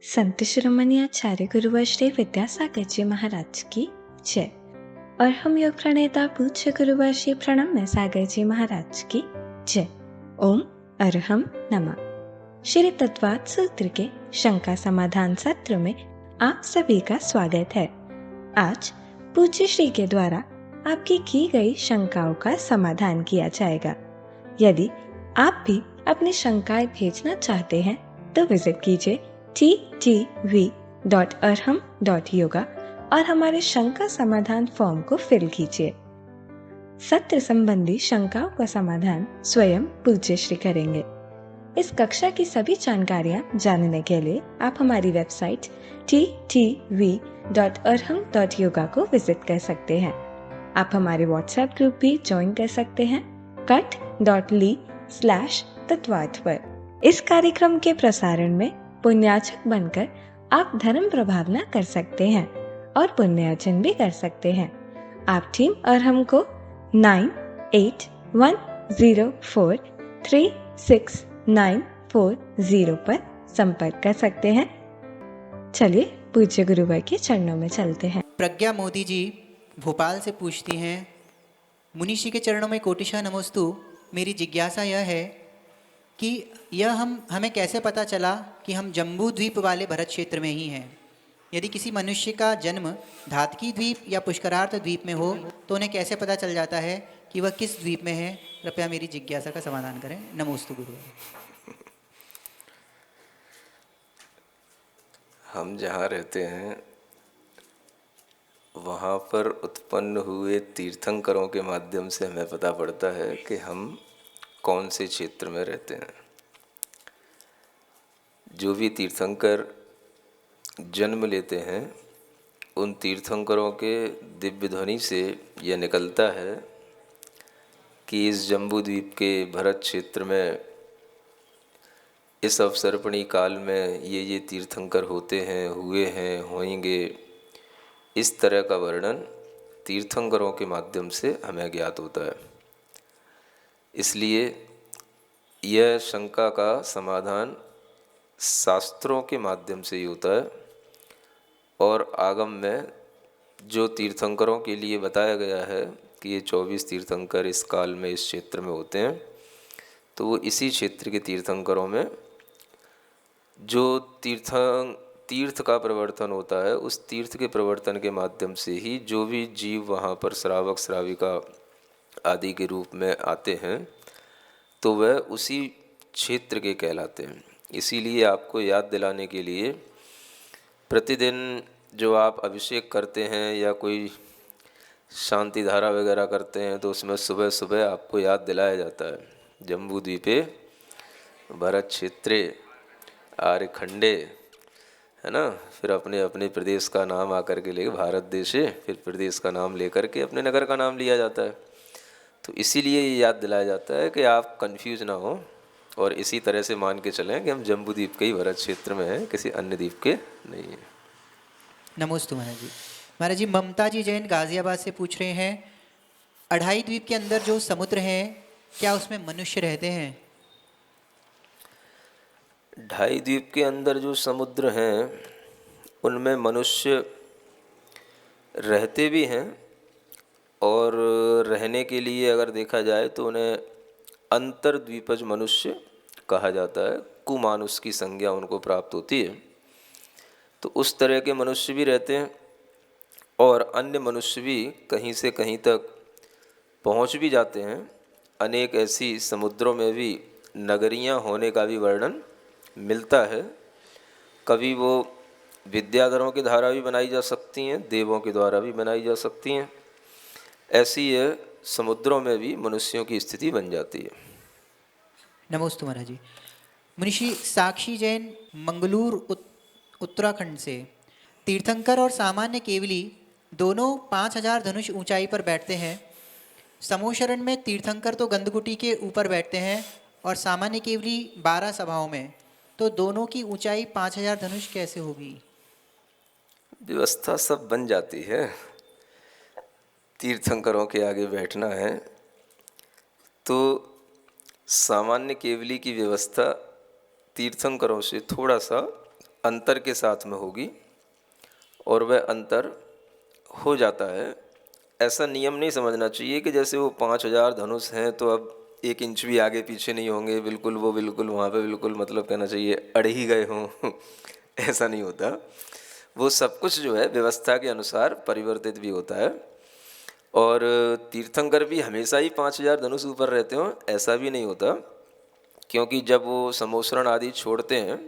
संत शिरोमणि आचार्य गुरुवर श्री विद्यासागर जी महाराज की जय। और हम योग प्रणेता पूज्य गुरुवर श्री प्रणम्य सागर जी महाराज की जय। ओम अरहम नमः। श्री तत्वात् सूत्र के शंका समाधान सत्र में आप सभी का स्वागत है। आज पूज्य श्री के द्वारा आपकी की गई शंकाओं का समाधान किया जाएगा। यदि आप भी अपनी शंकाएं भेजना चाहते हैं तो विजिट कीजिए ttv.arham.yoga और हमारे शंका समाधान फॉर्म को फिल कीजिए। सत्र संबंधी शंकाओं का समाधान स्वयं पूज्य श्री करेंगे। इस कक्षा की सभी जानकारियां जानने के लिए आप हमारी वेबसाइट ttv.arham.yoga को विजिट कर सकते हैं। आप हमारे व्हाट्सएप ग्रुप भी ज्वाइन कर सकते हैं cut.ly/तत्वार्थ पर। इस कार्यक्रम के प्रसारण में पुण्याचक बनकर आप धर्म प्रभावना कर सकते हैं और पुण्यार्जन भी कर सकते हैं। आप टीम अरहम को 9810436940 पर संपर्क कर सकते हैं। चलिए पूज्य गुरुवर के चरणों में चलते हैं। प्रज्ञा मोदी जी भोपाल से पूछती हैं, मुनीषी के चरणों में कोटिशा नमोस्तु। मेरी जिज्ञासा यह है कि हमें कैसे पता चला कि हम जम्बू द्वीप वाले भरत क्षेत्र में ही हैं। यदि किसी मनुष्य का जन्म धातकी द्वीप या पुष्करार्थ द्वीप में हो तो उन्हें कैसे पता चल जाता है कि वह किस द्वीप में है? कृपया मेरी जिज्ञासा का समाधान करें। नमोस्तु गुरु। हम जहाँ रहते हैं वहाँ पर उत्पन्न हुए तीर्थंकरों के माध्यम से हमें पता पड़ता है कि हम कौन से क्षेत्र में रहते हैं। जो भी तीर्थंकर जन्म लेते हैं उन तीर्थंकरों के दिव्य ध्वनि से यह निकलता है कि इस जम्बू द्वीप के भरत क्षेत्र में इस अवसर्पणी काल में ये तीर्थंकर होते हैं, हुए हैं, होंगे। इस तरह का वर्णन तीर्थंकरों के माध्यम से हमें ज्ञात होता है। इसलिए यह शंका का समाधान शास्त्रों के माध्यम से ही होता है और आगम में जो तीर्थंकरों के लिए बताया गया है कि ये 24 तीर्थंकर इस काल में इस क्षेत्र में होते हैं, तो वो इसी क्षेत्र के तीर्थंकरों में जो तीर्थ का प्रवर्तन होता है, उस तीर्थ के प्रवर्तन के माध्यम से ही जो भी जीव वहाँ पर श्रावक श्राविका आदि के रूप में आते हैं तो वह उसी क्षेत्र के कहलाते हैं। इसीलिए आपको याद दिलाने के लिए प्रतिदिन जो आप अभिषेक करते हैं या कोई शांति धारा वगैरह करते हैं तो उसमें सुबह सुबह आपको याद दिलाया जाता है, जम्बू द्वीपे भरत क्षेत्रे आर्यखंडे, है ना। फिर अपने अपने प्रदेश का नाम आकर के लेके भारत देशे, फिर प्रदेश का नाम लेकर के अपने नगर का नाम लिया जाता है। तो इसीलिए ये याद दिलाया जाता है कि आप कंफ्यूज ना हो और इसी तरह से मान के चलें कि हम जम्बू द्वीप के ही भरत क्षेत्र में हैं, किसी अन्य द्वीप के नहीं हैं। नमोस्तु महाराज जी। महाराज जी, ममता जी जैन गाजियाबाद से पूछ रहे हैं, अढ़ाई द्वीप के अंदर जो समुद्र है क्या उसमें मनुष्य रहते हैं? ढाई द्वीप के अंदर जो समुद्र हैं उनमें मनुष्य रहते भी हैं और रहने के लिए अगर देखा जाए तो उन्हें अंतर्द्वीपज मनुष्य कहा जाता है। कुमानुष की संज्ञा उनको प्राप्त होती है। तो उस तरह के मनुष्य भी रहते हैं और अन्य मनुष्य भी कहीं से कहीं तक पहुंच भी जाते हैं। अनेक ऐसी समुद्रों में भी नगरियां होने का भी वर्णन मिलता है। कभी वो विद्याधरों की धारा भी बनाई जा सकती हैं, देवों के द्वारा भी बनाई जा सकती हैं। ऐसी यह समुद्रों में भी मनुष्यों की स्थिति बन जाती है। नमोस्तु महाराज जी। मुनिषी साक्षी जैन मंगलूर उत्तराखंड से, तीर्थंकर और सामान्य केवली दोनों 5000 धनुष ऊंचाई पर बैठते हैं। समूहशरण में तीर्थंकर तो गंधकुटी के ऊपर बैठते हैं और सामान्य केवली 12 सभाओं में, तो दोनों की ऊंचाई 5000 धनुष कैसे होगी? व्यवस्था सब बन जाती है। तीर्थंकरों के आगे बैठना है तो सामान्य केवली की व्यवस्था तीर्थंकरों से थोड़ा सा अंतर के साथ में होगी और वह अंतर हो जाता है। ऐसा नियम नहीं समझना चाहिए कि जैसे वो 5000 धनुष हैं तो अब 1 इंच भी आगे पीछे नहीं होंगे, बिल्कुल वो बिल्कुल वहाँ पे बिल्कुल मतलब कहना चाहिए अड़ ही गए हों ऐसा नहीं होता। वो सब कुछ जो है व्यवस्था के अनुसार परिवर्तित भी होता है। और तीर्थंकर भी हमेशा ही 5000 धनुष ऊपर रहते हों ऐसा भी नहीं होता, क्योंकि जब वो समोसरण आदि छोड़ते हैं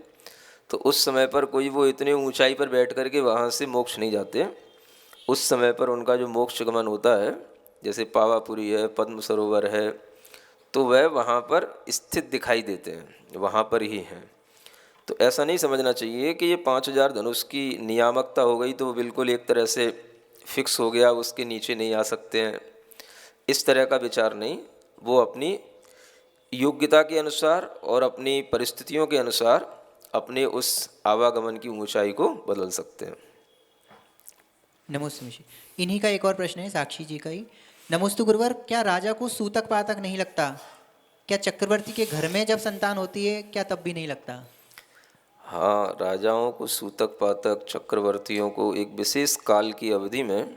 तो उस समय पर कोई वो इतने ऊंचाई पर बैठ कर के वहाँ से मोक्ष नहीं जाते। उस समय पर उनका जो मोक्ष गमन होता है, जैसे पावापुरी है, पद्म सरोवर है, तो वह वहाँ पर स्थित दिखाई देते हैं, वहाँ पर ही हैं। तो ऐसा नहीं समझना चाहिए कि ये 5000 धनुष की नियामकता हो गई तो वो बिल्कुल एक तरह से फिक्स हो गया, उसके नीचे नहीं आ सकते हैं, इस तरह का विचार नहीं। वो अपनी योग्यता के अनुसार और अपनी परिस्थितियों के अनुसार अपने उस आवागमन की ऊंचाई को बदल सकते हैं। नमोस्तु मिश्री। इन्हीं का एक और प्रश्न है साक्षी जी का ही। नमोस्तु गुरुवर, क्या राजा को सूतक पातक नहीं लगता? क्या चक्रवर्ती के घर में जब संतान होती है क्या तब भी नहीं लगता? हाँ, राजाओं को सूतक पातक, चक्रवर्तियों को एक विशेष काल की अवधि में,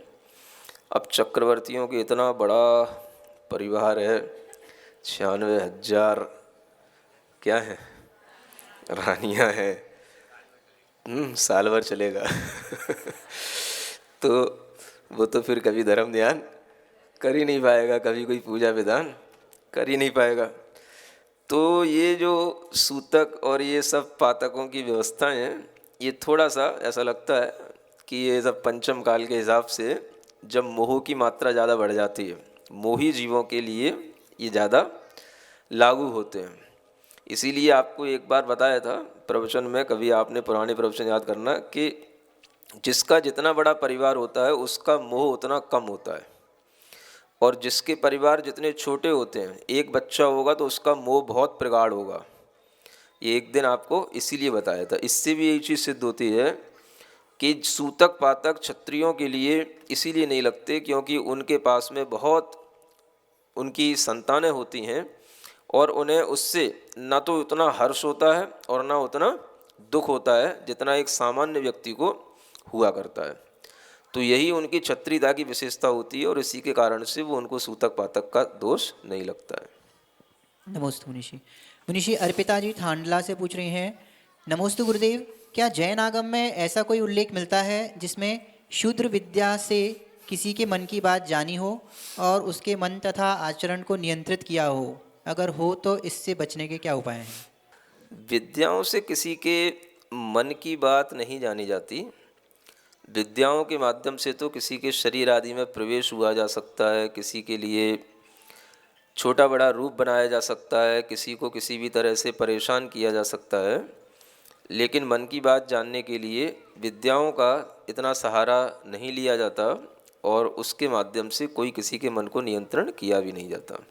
अब चक्रवर्तियों के इतना बड़ा परिवार है, 96,000 क्या है रानियां हैं, साल भर चलेगा तो वो तो फिर कभी धर्म ध्यान कर ही नहीं पाएगा, कभी कोई पूजा विधान कर ही नहीं पाएगा। तो ये जो सूतक और ये सब पातकों की व्यवस्थाएं हैं, ये थोड़ा सा ऐसा लगता है कि ये सब पंचम काल के हिसाब से जब मोह की मात्रा ज़्यादा बढ़ जाती है, मोही जीवों के लिए ये ज़्यादा लागू होते हैं। इसीलिए आपको एक बार बताया था प्रवचन में, कभी आपने पुराने प्रवचन याद करना, कि जिसका जितना बड़ा परिवार होता है उसका मोह उतना कम होता है, और जिसके परिवार जितने छोटे होते हैं, एक बच्चा होगा तो उसका मोह बहुत प्रगाढ़ होगा। ये एक दिन आपको इसीलिए बताया था। इससे भी यही चीज़ सिद्ध होती है कि सूतक पातक क्षत्रियों के लिए इसीलिए नहीं लगते क्योंकि उनके पास में बहुत उनकी संतानें होती हैं और उन्हें उससे ना तो उतना हर्ष होता है और ना उतना दुख होता है जितना एक सामान्य व्यक्ति को हुआ करता है। तो यही उनकी क्षत्रियता की विशेषता होती है और इसी के कारण से वो उनको सूतक पातक का दोष नहीं लगता है। नमोस्तु मुनिषी। मुनिषी अर्पिता जी थांडला से पूछ रही हैं, नमोस्तु गुरुदेव, क्या जैन आगम में ऐसा कोई उल्लेख मिलता है जिसमें शूद्र विद्या से किसी के मन की बात जानी हो और उसके मन तथा आचरण को नियंत्रित किया हो? अगर हो तो इससे बचने के क्या उपाय हैं? विद्याओं से किसी के मन की बात नहीं जानी जाती। विद्याओं के माध्यम से तो किसी के शरीर आदि में प्रवेश हुआ जा सकता है, किसी के लिए छोटा बड़ा रूप बनाया जा सकता है, किसी को किसी भी तरह से परेशान किया जा सकता है, लेकिन मन की बात जानने के लिए विद्याओं का इतना सहारा नहीं लिया जाता और उसके माध्यम से कोई किसी के मन को नियंत्रण किया भी नहीं जाता।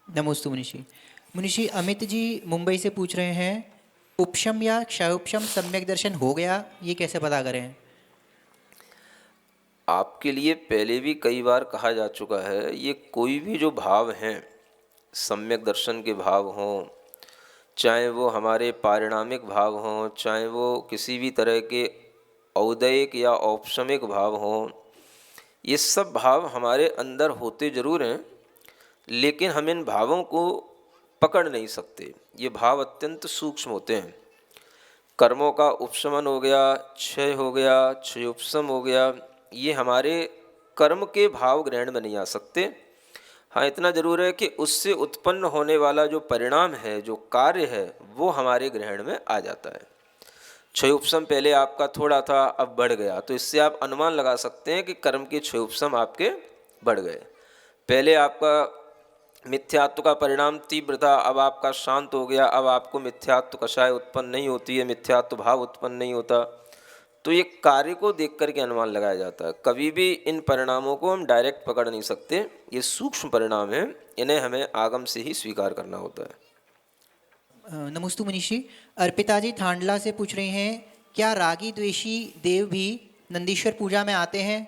नमोस्तु मुनिषी। मुनिषी अमित जी मुंबई से पूछ रहे हैं, उपशम या क्षयोपशम सम्यक दर्शन हो गया, ये कैसे पता करें? आपके लिए पहले भी कई बार कहा जा चुका है, ये कोई भी जो भाव हैं, सम्यक दर्शन के भाव हों, चाहे वो हमारे पारिणामिक भाव हों, चाहे वो किसी भी तरह के औदयिक या औपशमिक भाव हों, ये सब भाव हमारे अंदर होते जरूर हैं, लेकिन हम इन भावों को पकड़ नहीं सकते। ये भाव अत्यंत सूक्ष्म होते हैं। कर्मों का उपशमन हो गया, क्षय हो गया, क्षयोपशम हो गया, ये हमारे कर्म के भाव ग्रहण में नहीं आ सकते। हाँ, इतना जरूर है कि उससे उत्पन्न होने वाला जो परिणाम है, जो कार्य है, वो हमारे ग्रहण में आ जाता है। क्षयोपशम पहले आपका थोड़ा था, अब बढ़ गया, तो इससे आप अनुमान लगा सकते हैं कि कर्म के क्षयोपशम आपके बढ़ गए। पहले आपका मिथ्यात्व का परिणाम तीव्र था, अब आपका शांत हो गया, अब आपको मिथ्यात्व कषाय उत्पन्न नहीं होती है, मिथ्यात्व भाव उत्पन्न नहीं होता। तो ये कार्य को देख करके अनुमान लगाया जाता है। कभी भी इन परिणामों को हम डायरेक्ट पकड़ नहीं सकते, ये सूक्ष्म परिणाम हैं, इन्हें हमें आगम से ही स्वीकार करना होता है। नमोस्तु मुनिषी। अर्पिता जी थांडला से पूछ रही हैं, क्या रागी द्वेषी देव भी नंदीश्वर पूजा में आते हैं?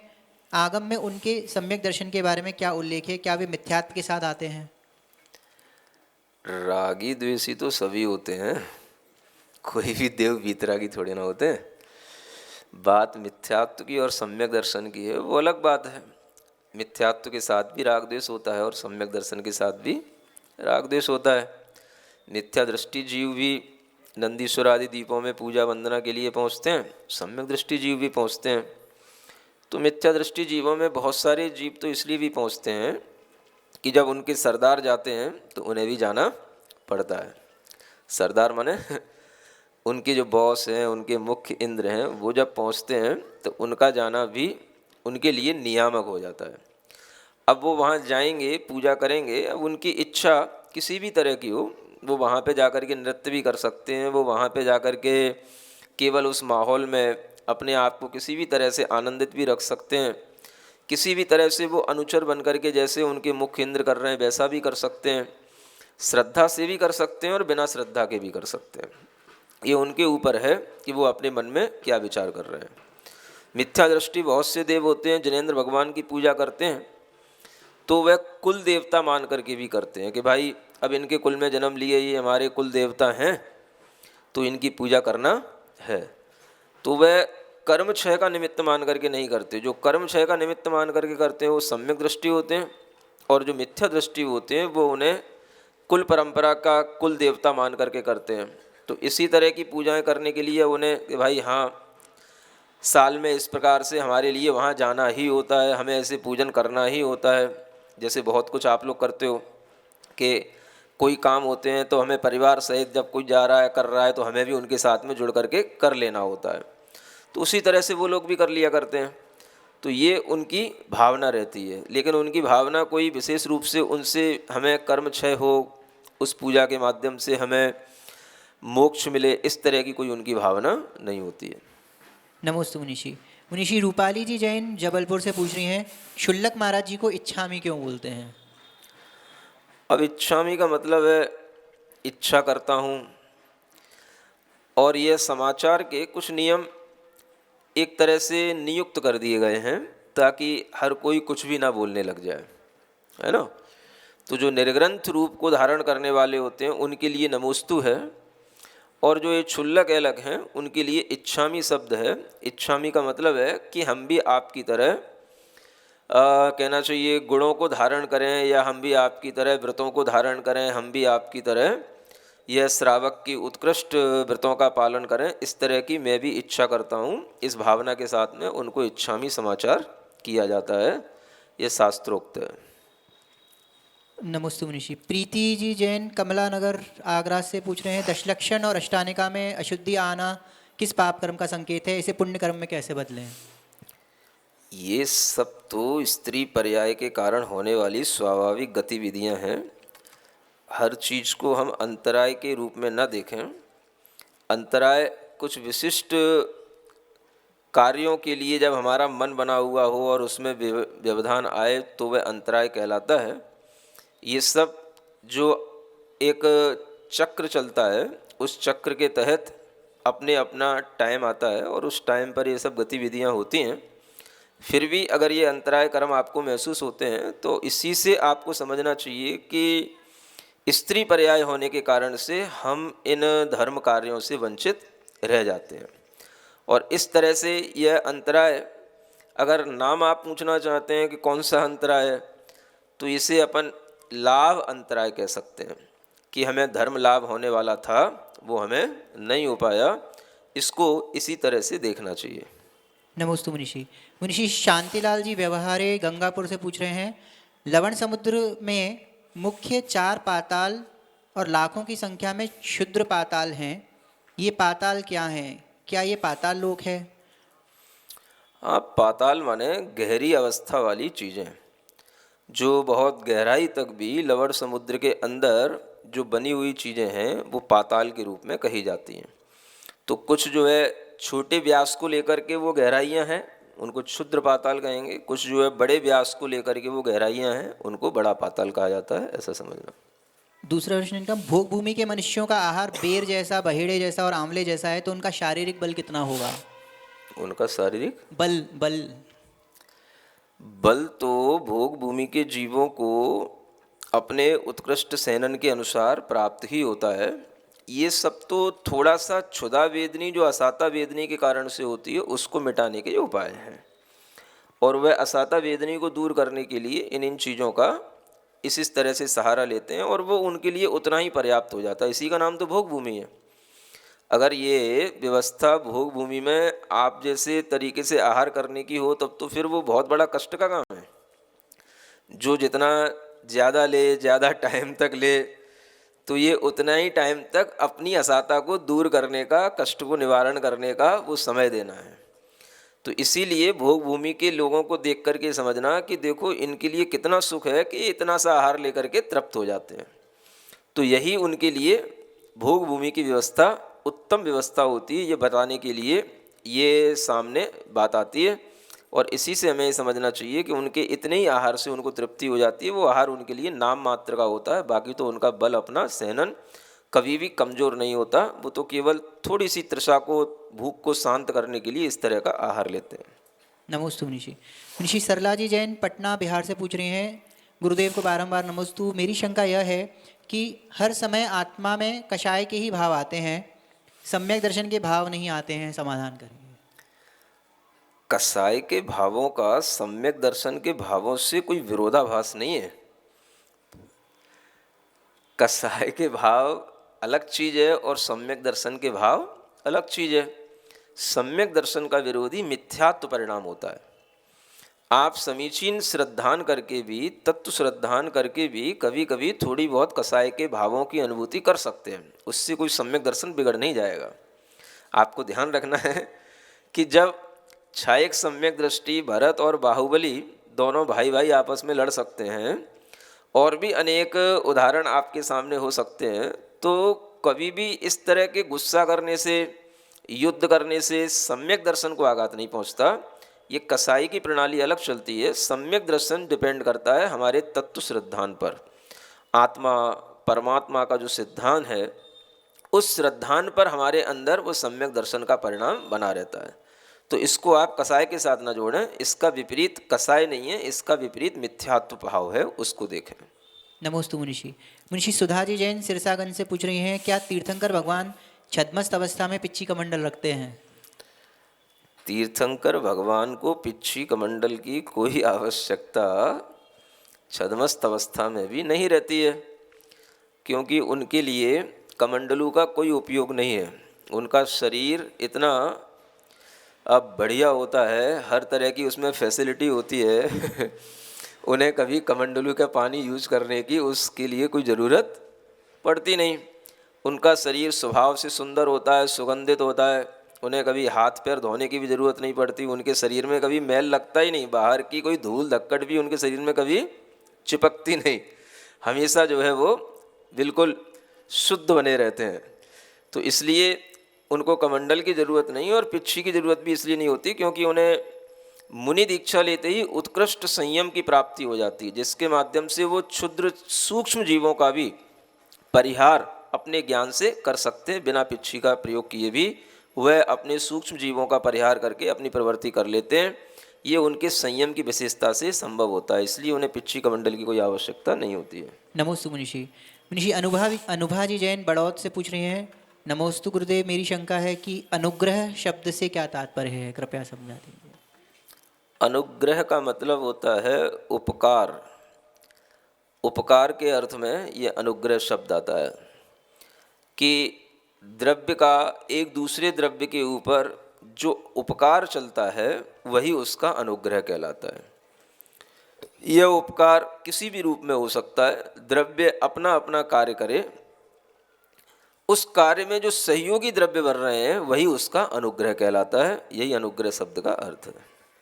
आगम में उनके सम्यक दर्शन के बारे में क्या उल्लेख है? क्या वे मिथ्यात्व के साथ आते हैं? रागी द्वेषी तो सभी होते हैं, कोई भी देव वीतरागी थोड़े ना होते हैं। बात मिथ्यात्व की और सम्यक दर्शन की है, वो अलग बात है। मिथ्यात्व के साथ भी राग द्वेष होता है और सम्यक दर्शन के साथ भी राग द्वेष होता है। मिथ्या दृष्टि जीव भी नंदीश्वर आदि द्वीपों में पूजा वंदना के लिए पहुँचते हैं, सम्यक दृष्टि जीव भी पहुँचते हैं। तो मिथ्या दृष्टि जीवों में बहुत सारे जीव तो इसलिए भी पहुँचते हैं कि जब उनके सरदार जाते हैं तो उन्हें भी जाना पड़ता है। सरदार माने उनके जो बॉस हैं, उनके मुख्य इंद्र हैं, वो जब पहुंचते हैं तो उनका जाना भी उनके लिए नियामक हो जाता है। अब वो वहाँ जाएंगे, पूजा करेंगे, अब उनकी इच्छा किसी भी तरह की हो, वो वहाँ पे जाकर के नृत्य भी कर सकते हैं, वो वहाँ पे जाकर के केवल उस माहौल में अपने आप को किसी भी तरह से आनंदित भी रख सकते हैं। किसी भी तरह से वो अनुचर बन करके जैसे उनके मुख्य इंद्र कर रहे हैं वैसा भी कर सकते हैं। श्रद्धा से भी कर सकते हैं और बिना श्रद्धा के भी कर सकते हैं। ये उनके ऊपर है कि वो अपने मन में क्या विचार कर रहे हैं। मिथ्या दृष्टि बहुत से देव होते हैं, जिनेंद्र भगवान की पूजा करते हैं तो वह कुल देवता मान करके भी करते हैं कि भाई अब इनके कुल में जन्म लिए, ये हमारे कुल देवता हैं तो इनकी पूजा करना है। तो वह कर्म क्षय का निमित्त मान करके नहीं करते। जो कर्म क्षय का निमित्त मान करके करते हैं वो सम्यक दृष्टि होते हैं, और जो मिथ्या दृष्टि होते हैं वो उन्हें कुल परंपरा का कुल देवता मान करके करते हैं। तो इसी तरह की पूजाएं करने के लिए उन्हें कि भाई हाँ, साल में इस प्रकार से हमारे लिए वहाँ जाना ही होता है, हमें ऐसे पूजन करना ही होता है। जैसे बहुत कुछ आप लोग करते हो कि कोई काम होते हैं तो हमें परिवार सहित जब कोई जा रहा है, कर रहा है, तो हमें भी उनके साथ में जुड़ करके कर लेना होता है। तो उसी तरह से वो लोग भी कर लिया करते हैं। तो ये उनकी भावना रहती है, लेकिन उनकी भावना कोई विशेष रूप से उनसे हमें कर्म क्षय हो, उस पूजा के माध्यम से हमें मोक्ष मिले, इस तरह की कोई उनकी भावना नहीं होती है। नमोस्तु मुनिषि। मुनिषि रूपाली जी जैन जबलपुर से पूछ रही हैं, शुल्लक महाराज जी को इच्छामी क्यों बोलते हैं? अब इच्छामी का मतलब है इच्छा करता हूँ, और ये समाचार के कुछ नियम एक तरह से नियुक्त कर दिए गए हैं ताकि हर कोई कुछ भी ना बोलने लग जाए, है ना। तो जो निर्ग्रंथ रूप को धारण करने वाले होते हैं उनके लिए नमोस्तु है, और जो ये क्षुल्लक अलग हैं उनके लिए इच्छामी शब्द है। इच्छामी का मतलब है कि हम भी आपकी तरह कहना चाहिए गुणों को धारण करें, या हम भी आपकी तरह व्रतों को धारण करें, हम भी आपकी तरह यह श्रावक की उत्कृष्ट व्रतों का पालन करें, इस तरह की मैं भी इच्छा करता हूँ। इस भावना के साथ में उनको इच्छामी समाचार किया जाता है, यह शास्त्रोक्त है। नमोस्तु मुनिषि। प्रीति जी जैन कमला नगर आगरा से पूछ रहे हैं, दशलक्षण और अष्टानिका में अशुद्धि आना किस पाप कर्म का संकेत है? इसे पुण्य कर्म में कैसे बदलें? ये सब तो स्त्री पर्याय के कारण होने वाली स्वाभाविक गतिविधियां हैं। हर चीज़ को हम अंतराय के रूप में न देखें। अंतराय कुछ विशिष्ट कार्यों के लिए जब हमारा मन बना हुआ हो और उसमें व्यवधान आए तो वह अंतराय कहलाता है। ये सब जो एक चक्र चलता है, उस चक्र के तहत अपने अपना टाइम आता है और उस टाइम पर ये सब गतिविधियां होती हैं। फिर भी अगर ये अंतराय कर्म आपको महसूस होते हैं तो इसी से आपको समझना चाहिए कि स्त्री पर्याय होने के कारण से हम इन धर्म कार्यों से वंचित रह जाते हैं। और इस तरह से यह अंतराय, अगर नाम आप पूछना चाहते हैं कि कौन सा अंतराय है, तो इसे अपन लाभ अंतराय कह सकते हैं कि हमें धर्म लाभ होने वाला था, वो हमें नहीं हो पाया। इसको इसी तरह से देखना चाहिए। नमोस्तु मुनिषि। मुनिषि शांतिलाल जी व्यवहारे गंगापुर से पूछ रहे हैं, लवण समुद्र में मुख्य 4 पाताल और लाखों की संख्या में क्षुद्र पाताल हैं। ये पाताल क्या हैं? क्या ये पाताल लोक है? हाँ, पाताल माने गहरी अवस्था वाली चीज़ें, जो बहुत गहराई तक भी लवण समुद्र के अंदर जो बनी हुई चीज़ें हैं वो पाताल के रूप में कही जाती हैं। तो कुछ जो है छोटे व्यास को लेकर के वो गहराइयाँ हैं, उनको क्षुद्र पाताल कहेंगे। कुछ जो है बड़े व्यास को लेकर के वो गहराइयाँ हैं, उनको बड़ा पाताल कहा जाता है, ऐसा समझना। दूसरा प्रश्न इनका, भोग भूमि के मनुष्यों का आहार बेर जैसा, बहेड़े जैसा और आंवले जैसा है, तो उनका शारीरिक बल कितना होगा? उनका शारीरिक बल तो भोग भूमि के जीवों को अपने उत्कृष्ट सेनन के अनुसार प्राप्त ही होता है। ये सब तो थोड़ा सा क्षुधा वेदनी जो असाता वेदनी के कारण से होती है उसको मिटाने के उपाय हैं, और वह असाता वेदनी को दूर करने के लिए इन चीज़ों का इस तरह से सहारा लेते हैं, और वो उनके लिए उतना ही पर्याप्त हो जाता है। इसी का नाम तो भोग भूमि है। अगर ये व्यवस्था भोग भूमि में आप जैसे तरीके से आहार करने की हो तब तो फिर वो बहुत बड़ा कष्ट का काम है। जो जितना ज़्यादा ले, ज़्यादा टाइम तक ले, तो ये उतना ही टाइम तक अपनी असाता को दूर करने का, कष्ट को निवारण करने का वो समय देना है। तो इसीलिए भोग भूमि के लोगों को देख करके समझना कि देखो इनके लिए कितना सुख है कि इतना सा आहार लेकर के तृप्त हो जाते हैं। तो यही उनके लिए भोग भूमि की व्यवस्था उत्तम व्यवस्था होती है, ये बताने के लिए ये सामने बात आती है। और इसी से हमें समझना चाहिए कि उनके इतने ही आहार से उनको तृप्ति हो जाती है। वो आहार उनके लिए नाम मात्र का होता है, बाकी तो उनका बल अपना सहनन कभी भी कमज़ोर नहीं होता। वो तो केवल थोड़ी सी तृषा को, भूख को शांत करने के लिए इस तरह का आहार लेते हैं। नमोस्तु मुनिषि। मुनिषि सरला जी जैन पटना बिहार से पूछ रही हैं, गुरुदेव को बारंबार नमोस्तु। मेरी शंका यह है कि हर समय आत्मा में कषाय के ही भाव आते हैं, सम्यक दर्शन के भाव नहीं आते हैं, समाधान करेंगे। कसाय के भावों का सम्यक दर्शन के भावों से कोई विरोधाभास नहीं है। कसाय के भाव अलग चीज़ है और सम्यक दर्शन के भाव अलग चीज़ है। सम्यक दर्शन का विरोधी मिथ्यात्व परिणाम होता है। आप समीचीन श्रद्धान करके भी, तत्व श्रद्धान करके भी कभी कभी थोड़ी बहुत कसाय के भावों की अनुभूति कर सकते हैं, उससे कोई सम्यक दर्शन बिगड़ नहीं जाएगा। आपको ध्यान रखना है कि जब छायक सम्यक दृष्टि भरत और बाहुबली दोनों भाई भाई आपस में लड़ सकते हैं, और भी अनेक उदाहरण आपके सामने हो सकते हैं, तो कभी भी इस तरह के गुस्सा करने से, युद्ध करने से सम्यक दर्शन को आघात नहीं पहुंचता। ये कसाई की प्रणाली अलग चलती है। सम्यक दर्शन डिपेंड करता है हमारे तत्व श्रद्धान पर। आत्मा परमात्मा का जो सिद्धांत है, उस श्रद्धान पर हमारे अंदर वो सम्यक दर्शन का परिणाम बना रहता है। तो इसको आप कसाय के साथ ना जोड़ें। इसका विपरीत कसाय नहीं है, इसका विपरीत मिथ्यात्व भाव है, उसको देखें। नमोस्तु मुनिषि। मुनिषि सुधा जी जैन सिरसागंज से पूछ रही हैं, क्या तीर्थंकर भगवान छद्मस्त अवस्था में पिच्ची कमंडल रखते हैं? तीर्थंकर भगवान को पिच्छी कमंडल की कोई आवश्यकता छद्मस्त अवस्था में भी नहीं रहती है, क्योंकि उनके लिए कमंडलों का कोई उपयोग नहीं है। उनका शरीर इतना अब बढ़िया होता है, हर तरह की उसमें फैसिलिटी होती है उन्हें कभी कमंडलू का पानी यूज करने की उसके लिए कोई ज़रूरत पड़ती नहीं। उनका शरीर स्वभाव से सुंदर होता है, सुगंधित होता है। उन्हें कभी हाथ पैर धोने की भी ज़रूरत नहीं पड़ती। उनके शरीर में कभी मैल लगता ही नहीं, बाहर की कोई धूल धक्कड़ भी उनके शरीर में कभी चिपकती नहीं। हमेशा जो है वो बिल्कुल शुद्ध बने रहते हैं। तो इसलिए उनको कमंडल की ज़रूरत नहीं, और पिच्छी की ज़रूरत भी इसलिए नहीं होती क्योंकि उन्हें मुनि दीक्षा लेते ही उत्कृष्ट संयम की प्राप्ति हो जाती है, जिसके माध्यम से वो क्षुद्र सूक्ष्म जीवों का भी परिहार अपने ज्ञान से कर सकते हैं। बिना पिच्छी का प्रयोग किए भी वह अपने सूक्ष्म जीवों का परिहार करके अपनी प्रवृत्ति कर लेते हैं। ये उनके संयम की विशेषता से संभव होता है, इसलिए उन्हें पिच्छी कमंडल की कोई आवश्यकता नहीं होती है। नमोस्तु मुनिषि। मुनिषि अनुभा जी जैन बड़ौद से पूछ रही हैं, नमोस्तु गुरुदेव, मेरी शंका है कि अनुग्रह शब्द से क्या तात्पर्य है, कृपया समझा दीजिए। अनुग्रह का मतलब होता है उपकार। उपकार के अर्थ में ये अनुग्रह शब्द आता है कि द्रव्य का एक दूसरे द्रव्य के ऊपर जो उपकार चलता है वही उसका अनुग्रह कहलाता है। यह उपकार किसी भी रूप में हो सकता है। द्रव्य अपना अपना कार्य करे, उस कार्य में जो सहयोगी द्रव्य बन रहे हैं वही उसका अनुग्रह कहलाता है। यही अनुग्रह शब्द का अर्थ है।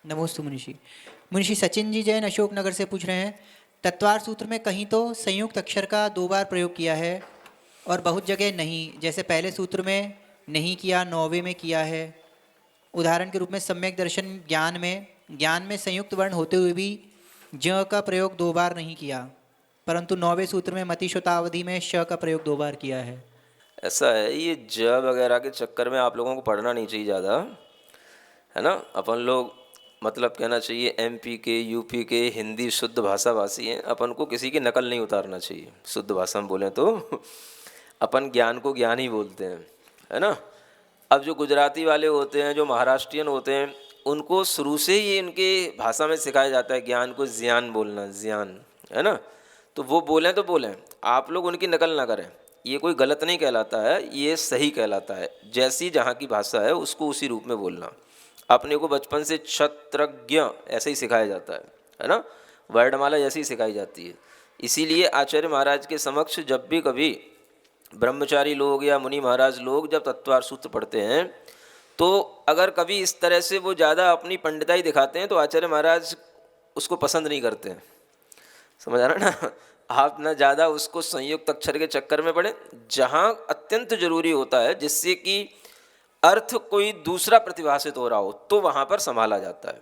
नमोस्तु मुनिषि। मुनिषि सचिन जी जैन अशोकनगर से पूछ रहे हैं, तत्वार सूत्र में कहीं तो संयुक्त अक्षर का 2 बार प्रयोग किया है और बहुत जगह नहीं, जैसे पहले सूत्र में नहीं किया, 9वें में किया है। उदाहरण के रूप में सम्यक दर्शन ज्ञान में संयुक्त वर्ण होते हुए भी ज का प्रयोग 2 बार नहीं किया, परंतु 9वें सूत्र में मति शतावधि में श का प्रयोग 2 बार किया है। ऐसा है, ये ज वगैरह के चक्कर में आप लोगों को पढ़ना नहीं चाहिए ज़्यादा, है ना। अपन लोग मतलब कहना चाहिए MP के, UP के हिंदी शुद्ध भाषा भाषी हैं। अपन को किसी की नकल नहीं उतारना चाहिए, शुद्ध भाषा में बोलें तो। अपन ज्ञान को ज्ञान ही बोलते हैं, है ना। अब जो गुजराती वाले होते हैं, जो महाराष्ट्रियन होते हैं, उनको शुरू से ही इनके भाषा में सिखाया जाता है ज्ञान को ज्ञान बोलना, ज्ञान, है ना। तो वो बोलें तो बोलें, आप लोग उनकी नकल ना करें। ये कोई गलत नहीं कहलाता है, ये सही कहलाता है। जैसी जहाँ की भाषा है उसको उसी रूप में बोलना। अपने को बचपन से क्षत्रज्ञ ऐसे ही सिखाया जाता है ना, वर्णमाला ऐसे ही सिखाई जाती है। इसीलिए आचार्य महाराज के समक्ष जब भी कभी ब्रह्मचारी लोग या मुनि महाराज लोग जब तत्वार सूत्र पढ़ते हैं, तो अगर कभी इस तरह से वो ज़्यादा अपनी पंडिताई दिखाते हैं तो आचार्य महाराज उसको पसंद नहीं करते हैं। समझ आ रहा ना। आप ना ज़्यादा उसको संयुक्त अक्षर के चक्कर में पड़े। जहाँ अत्यंत जरूरी होता है जिससे कि अर्थ कोई दूसरा प्रतिभाषित हो रहा हो, तो वहाँ पर संभाला जाता है।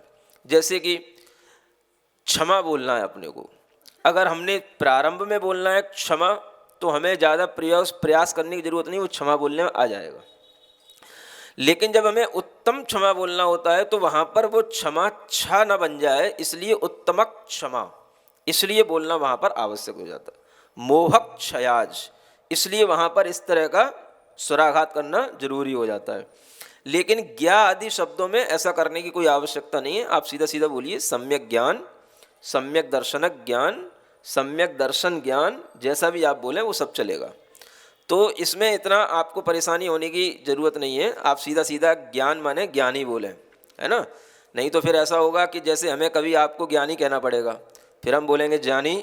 जैसे कि क्षमा बोलना है अपने को, अगर हमने प्रारंभ में बोलना है क्षमा, तो हमें ज़्यादा प्रयास करने की जरूरत नहीं, वो क्षमा बोलने में आ जाएगा। लेकिन जब हमें उत्तम क्षमा बोलना होता है तो वहाँ पर वो क्षमा छा न बन जाए, इसलिए उत्तमक क्षमा, इसलिए बोलना वहाँ पर आवश्यक हो जाता है। मोहक क्षयाज, इसलिए वहाँ पर इस तरह का स्वराघात करना जरूरी हो जाता है। लेकिन ज्ञा आदि शब्दों में ऐसा करने की कोई आवश्यकता नहीं है। आप सीधा सीधा बोलिए सम्यक ज्ञान, सम्यक दर्शनक ज्ञान, सम्यक दर्शन ज्ञान, जैसा भी आप बोलें वो सब चलेगा। तो इसमें इतना आपको परेशानी होने की ज़रूरत नहीं है। आप सीधा सीधा ज्ञान माने ज्ञान ही बोलें, है ना। नहीं तो फिर ऐसा होगा कि जैसे हमें कभी आपको ज्ञानी कहना पड़ेगा, फिर हम बोलेंगे जानी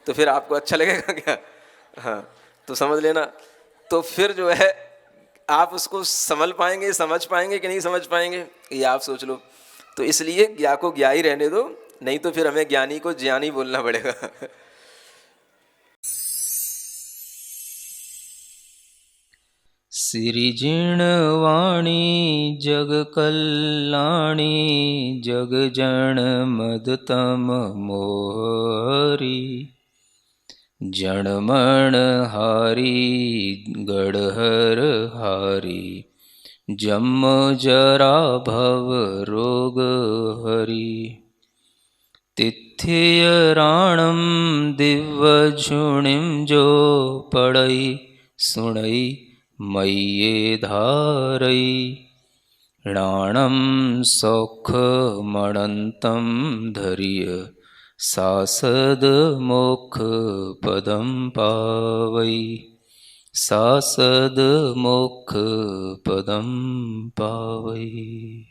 तो फिर आपको अच्छा लगेगा क्या? हाँ, तो समझ लेना। तो फिर जो है आप उसको समझ पाएंगे, समझ पाएंगे कि नहीं समझ पाएंगे, ये आप सोच लो। तो इसलिए ज्ञा को ज्ञा ही रहने दो, नहीं तो फिर हमें ज्ञानी को ज्ञानी बोलना पड़ेगा। सिरिजिण वाणी जग कल्याणी, जग जन मदतम मोहरी, जनमण हारी गढ़हर हारी, जम जरा भव रोग हरी। तिथ्य राणम दिव्य झुणिम जो पढ़ई सुणई मय्ये धारई, राणम सौख मणंतम धरिय, सासद मोक्ष पदम पावई, सासद मोक्ष पदम पावई।